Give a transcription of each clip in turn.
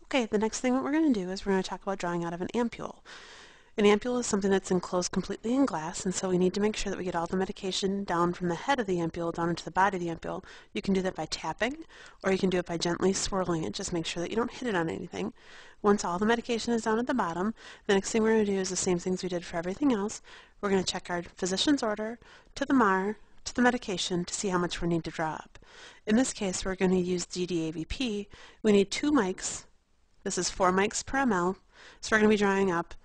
Okay, the next thing that we're going to do is we're going to talk about drawing out of an ampule. An ampule is something that's enclosed completely in glass, and so we need to make sure that we get all the medication down from the head of the ampule down into the body of the ampule. You can do that by tapping, or you can do it by gently swirling it. Just make sure that you don't hit it on anything. Once all the medication is down at the bottom, the next thing we're going to do is the same things we did for everything else. We're going to check our physician's order to the MAR, to the medication, to see how much we need to draw up. In this case, we're going to use DDAVP. We need 2 mics. This is 4 mics per ml, so we're going to be drawing up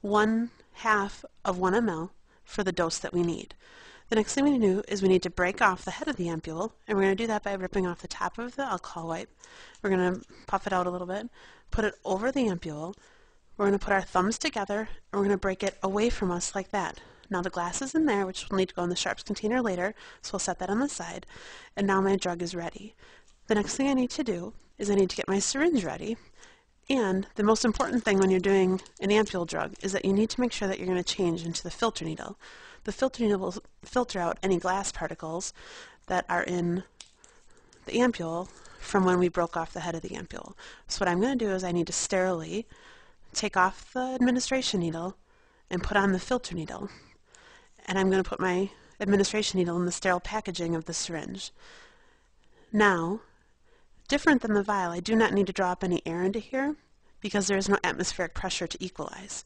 1/2 of 1 ml for the dose that we need. The next thing we need to do is we need to break off the head of the ampule, and we're going to do that by ripping off the top of the alcohol wipe. We're going to puff it out a little bit, put it over the ampule. We're going to put our thumbs together, and we're going to break it away from us like that. Now the glass is in there, which will need to go in the sharps container later, so we'll set that on the side. And now my drug is ready. The next thing I need to do is I need to get my syringe ready. And the most important thing when you're doing an ampule drug is that you need to make sure that you're going to change into the filter needle. The filter needle will filter out any glass particles that are in the ampule from when we broke off the head of the ampule. So what I'm going to do is I need to sterilely take off the administration needle and put on the filter needle. And I'm going to put my administration needle in the sterile packaging of the syringe. Now, different than the vial, I do not need to draw up any air into here because there is no atmospheric pressure to equalize.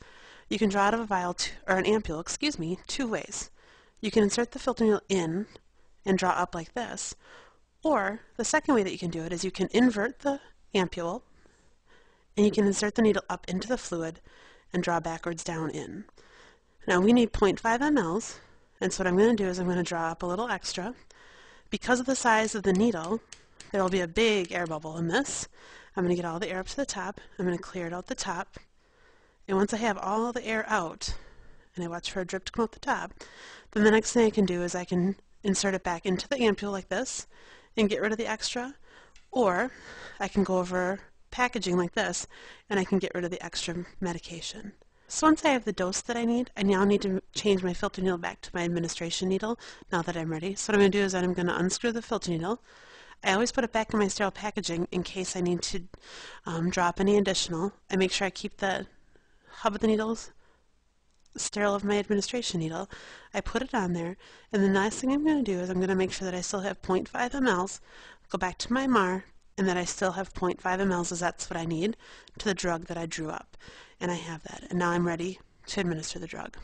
You can draw out of a vial, or an ampule, 2 ways. You can insert the filter needle in and draw up like this, or the second way that you can do it is you can invert the ampule and you can insert the needle up into the fluid and draw backwards down in. Now we need 0.5 mLs, and so what I'm going to do is I'm going to draw up a little extra. Because of the size of the needle, there will be a big air bubble in this. I'm going to get all the air up to the top. I'm going to clear it out the top. And once I have all the air out, and I watch for a drip to come out the top, then the next thing I can do is I can insert it back into the ampule like this and get rid of the extra, or I can go over packaging like this and I can get rid of the extra medication. So once I have the dose that I now need to change my filter needle back to my administration needle now that I'm ready. So what I'm going to do is I'm going to unscrew the filter needle. I always put it back in my sterile packaging in case I need to drop any additional. I make sure I keep the hub of the needles sterile of my administration needle. I put it on there, and the last thing I'm going to do is I'm going to make sure that I still have 0.5 mLs, go back to my MAR, and that I still have 0.5 mLs as that's what I need to the drug that I drew up. And I have that. And now I'm ready to administer the drug.